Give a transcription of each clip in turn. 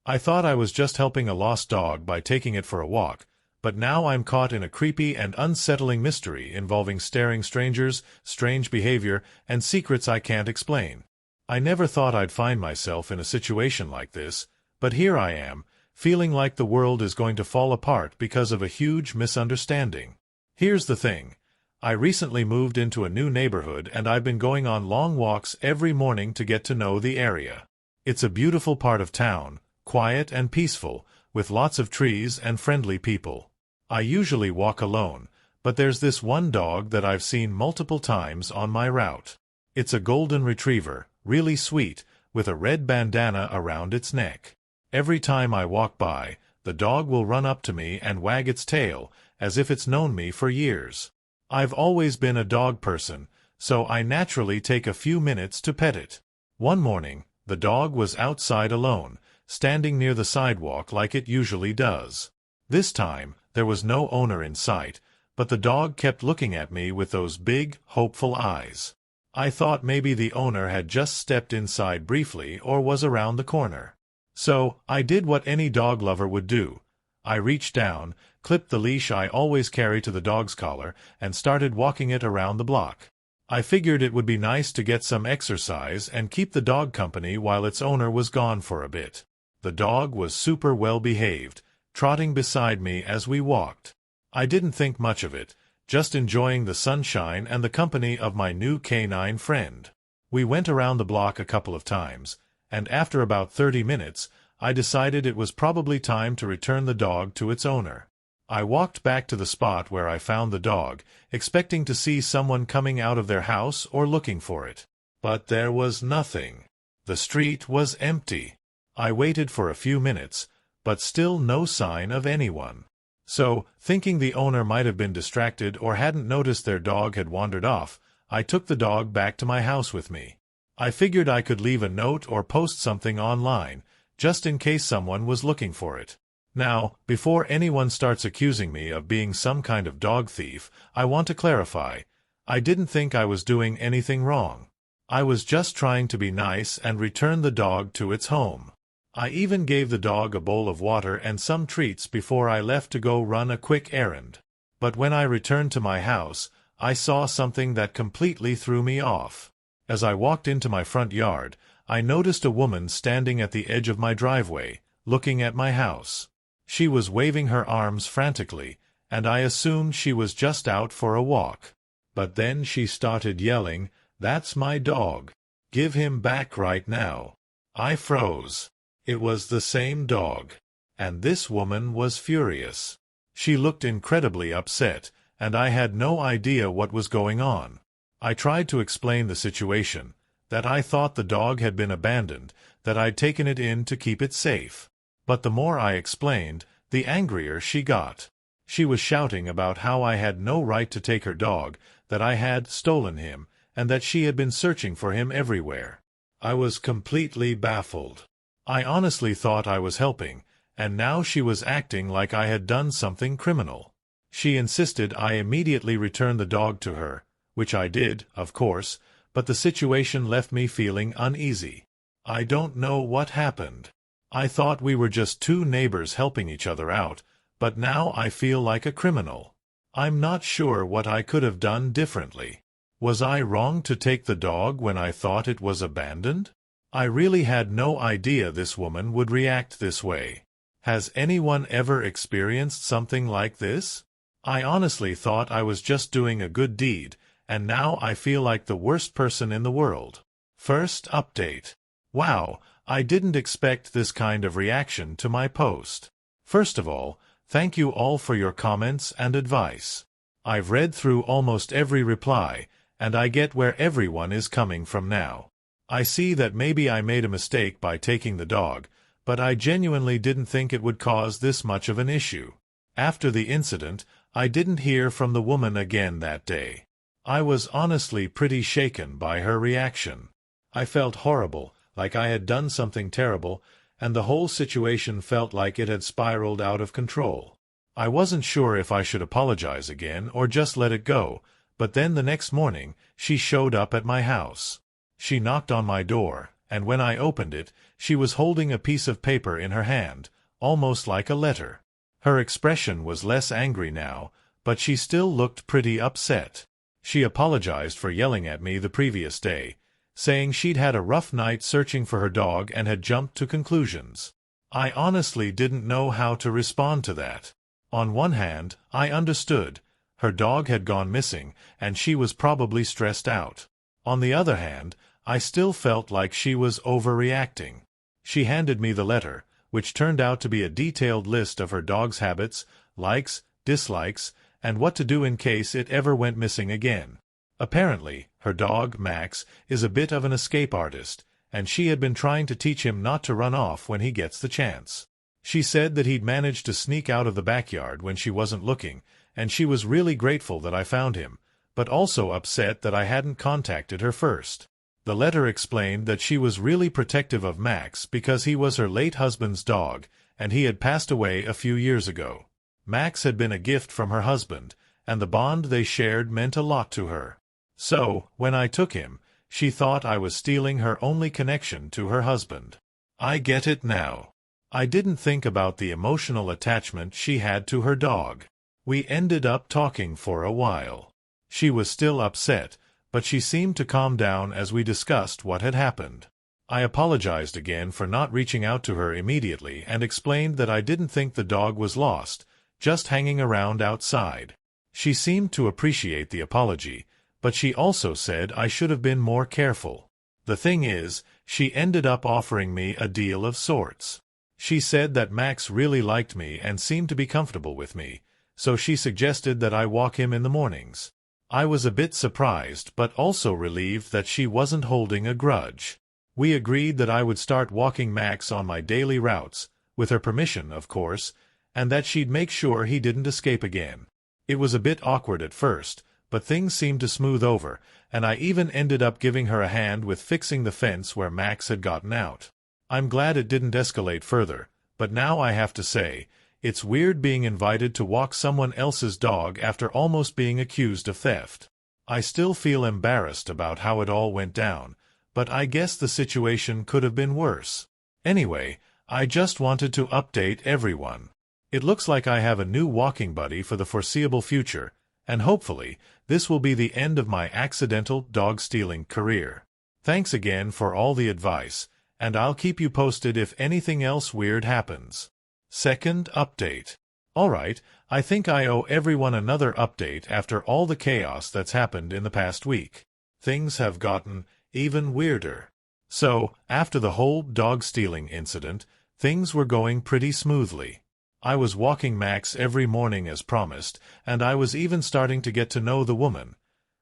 I thought I was just helping a lost dog by taking it for a walk, but now I'm caught in a creepy and unsettling mystery involving staring strangers, strange behavior, and secrets I can't explain. I never thought I'd find myself in a situation like this, but here I am, feeling like the world is going to fall apart because of a huge misunderstanding. Here's the thing. I recently moved into a new neighborhood and I've been going on long walks every morning to get to know the area. It's a beautiful part of town, quiet and peaceful, with lots of trees and friendly people. I usually walk alone, but there's this one dog that I've seen multiple times on my route. It's a golden retriever, really sweet, with a red bandana around its neck. Every time I walk by, the dog will run up to me and wag its tail, as if it's known me for years. I've always been a dog person, so I naturally take a few minutes to pet it. One morning, the dog was outside alone, standing near the sidewalk like it usually does. This time, there was no owner in sight, but the dog kept looking at me with those big, hopeful eyes. I thought maybe the owner had just stepped inside briefly or was around the corner. So, I did what any dog lover would do. I reached down, clipped the leash I always carry to the dog's collar, and started walking it around the block. I figured it would be nice to get some exercise and keep the dog company while its owner was gone for a bit. The dog was super well behaved, trotting beside me as we walked. I didn't think much of it, just enjoying the sunshine and the company of my new canine friend. We went around the block a couple of times, and after about 30 minutes, I decided it was probably time to return the dog to its owner. I walked back to the spot where I found the dog, expecting to see someone coming out of their house or looking for it. But there was nothing. The street was empty. I waited for a few minutes, but still no sign of anyone. So, thinking the owner might have been distracted or hadn't noticed their dog had wandered off, I took the dog back to my house with me. I figured I could leave a note or post something online, just in case someone was looking for it. Now, before anyone starts accusing me of being some kind of dog thief, I want to clarify. I didn't think I was doing anything wrong. I was just trying to be nice and return the dog to its home. I even gave the dog a bowl of water and some treats before I left to go run a quick errand. But when I returned to my house, I saw something that completely threw me off. As I walked into my front yard, I noticed a woman standing at the edge of my driveway, looking at my house. She was waving her arms frantically, and I assumed she was just out for a walk. But then she started yelling, "That's my dog. Give him back right now." I froze. It was the same dog. And this woman was furious. She looked incredibly upset, and I had no idea what was going on. I tried to explain the situation, that I thought the dog had been abandoned, that I'd taken it in to keep it safe. But the more I explained, the angrier she got. She was shouting about how I had no right to take her dog, that I had stolen him, and that she had been searching for him everywhere. I was completely baffled. I honestly thought I was helping, and now she was acting like I had done something criminal. She insisted I immediately return the dog to her, which I did, of course, but the situation left me feeling uneasy. I don't know what happened. I thought we were just two neighbors helping each other out, but now I feel like a criminal. I'm not sure what I could have done differently. Was I wrong to take the dog when I thought it was abandoned? I really had no idea this woman would react this way. Has anyone ever experienced something like this? I honestly thought I was just doing a good deed, and now I feel like the worst person in the world. First update. Wow, I didn't expect this kind of reaction to my post. First of all, thank you all for your comments and advice. I've read through almost every reply, and I get where everyone is coming from now. I see that maybe I made a mistake by taking the dog, but I genuinely didn't think it would cause this much of an issue. After the incident, I didn't hear from the woman again that day. I was honestly pretty shaken by her reaction. I felt horrible, like I had done something terrible, and the whole situation felt like it had spiraled out of control. I wasn't sure if I should apologize again or just let it go, but then the next morning, she showed up at my house. She knocked on my door, and when I opened it, she was holding a piece of paper in her hand, almost like a letter. Her expression was less angry now, but she still looked pretty upset. She apologized for yelling at me the previous day, saying she'd had a rough night searching for her dog and had jumped to conclusions. I honestly didn't know how to respond to that. On one hand, I understood. Her dog had gone missing, and she was probably stressed out. On the other hand, I still felt like she was overreacting. She handed me the letter, which turned out to be a detailed list of her dog's habits, likes, dislikes, and what to do in case it ever went missing again. Apparently, her dog, Max, is a bit of an escape artist, and she had been trying to teach him not to run off when he gets the chance. She said that he'd managed to sneak out of the backyard when she wasn't looking, and she was really grateful that I found him, but also upset that I hadn't contacted her first. The letter explained that she was really protective of Max because he was her late husband's dog, and he had passed away a few years ago. Max had been a gift from her husband, and the bond they shared meant a lot to her. So, when I took him, she thought I was stealing her only connection to her husband. I get it now. I didn't think about the emotional attachment she had to her dog. We ended up talking for a while. She was still upset, but she seemed to calm down as we discussed what had happened. I apologized again for not reaching out to her immediately and explained that I didn't think the dog was lost, just hanging around outside. She seemed to appreciate the apology, but she also said I should have been more careful. The thing is, she ended up offering me a deal of sorts. She said that Max really liked me and seemed to be comfortable with me, so she suggested that I walk him in the mornings. I was a bit surprised but also relieved that she wasn't holding a grudge. We agreed that I would start walking Max on my daily routes, with her permission, of course, and that she'd make sure he didn't escape again. It was a bit awkward at first, but things seemed to smooth over, and I even ended up giving her a hand with fixing the fence where Max had gotten out. I'm glad it didn't escalate further, but now I have to say, it's weird being invited to walk someone else's dog after almost being accused of theft. I still feel embarrassed about how it all went down, but I guess the situation could have been worse. Anyway, I just wanted to update everyone. It looks like I have a new walking buddy for the foreseeable future, and hopefully, this will be the end of my accidental dog-stealing career. Thanks again for all the advice, and I'll keep you posted if anything else weird happens. Second update. Alright, I think I owe everyone another update after all the chaos that's happened in the past week. Things have gotten even weirder. So, after the whole dog-stealing incident, things were going pretty smoothly. I was walking Max every morning as promised, and I was even starting to get to know the woman.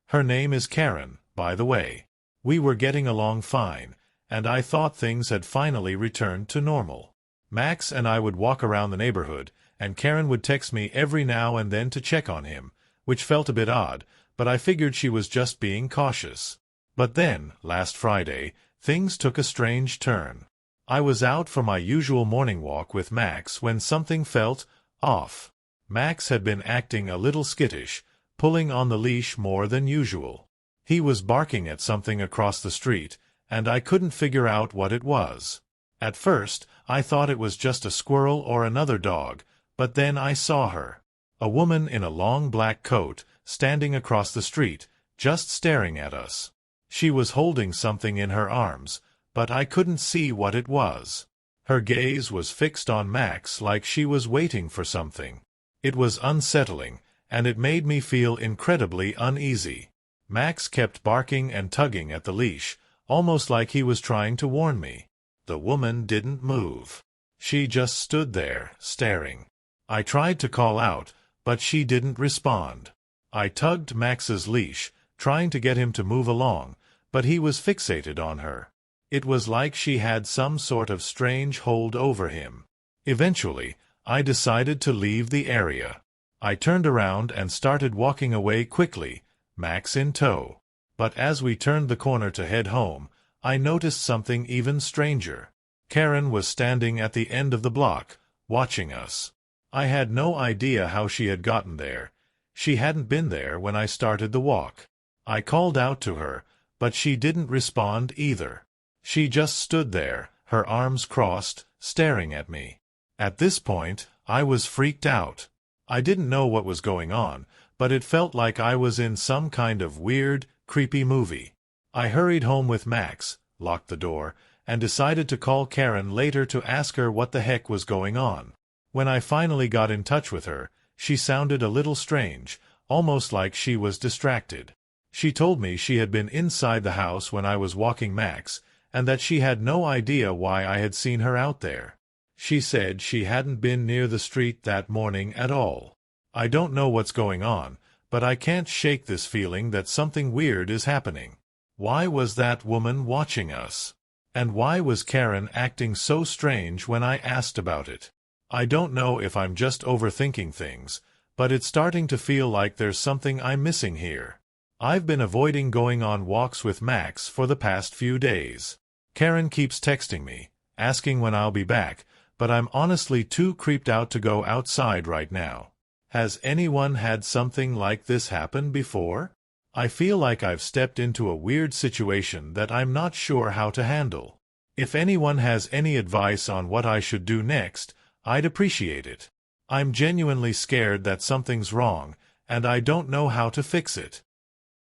Her name is Karen, by the way. We were getting along fine, and I thought things had finally returned to normal. Max and I would walk around the neighborhood, and Karen would text me every now and then to check on him, which felt a bit odd, but I figured she was just being cautious. But then, last Friday, things took a strange turn. I was out for my usual morning walk with Max when something felt off. Max had been acting a little skittish, pulling on the leash more than usual. He was barking at something across the street, and I couldn't figure out what it was. At first, I thought it was just a squirrel or another dog, but then I saw her. A woman in a long black coat, standing across the street, just staring at us. She was holding something in her arms, but I couldn't see what it was. Her gaze was fixed on Max like she was waiting for something. It was unsettling, and it made me feel incredibly uneasy. Max kept barking and tugging at the leash, almost like he was trying to warn me. The woman didn't move. She just stood there, staring. I tried to call out, but she didn't respond. I tugged Max's leash, trying to get him to move along, but he was fixated on her. It was like she had some sort of strange hold over him. Eventually, I decided to leave the area. I turned around and started walking away quickly, Max in tow. But as we turned the corner to head home, I noticed something even stranger. Karen was standing at the end of the block, watching us. I had no idea how she had gotten there. She hadn't been there when I started the walk. I called out to her, but she didn't respond either. She just stood there, her arms crossed, staring at me. At this point, I was freaked out. I didn't know what was going on, but it felt like I was in some kind of weird, creepy movie. I hurried home with Max, locked the door, and decided to call Karen later to ask her what the heck was going on. When I finally got in touch with her, she sounded a little strange, almost like she was distracted. She told me she had been inside the house when I was walking Max, and that she had no idea why I had seen her out there. She said she hadn't been near the street that morning at all. I don't know what's going on, but I can't shake this feeling that something weird is happening. Why was that woman watching us? And why was Karen acting so strange when I asked about it? I don't know if I'm just overthinking things, but it's starting to feel like there's something I'm missing here. I've been avoiding going on walks with Max for the past few days. Karen keeps texting me, asking when I'll be back, but I'm honestly too creeped out to go outside right now. Has anyone had something like this happen before? I feel like I've stepped into a weird situation that I'm not sure how to handle. If anyone has any advice on what I should do next, I'd appreciate it. I'm genuinely scared that something's wrong, and I don't know how to fix it.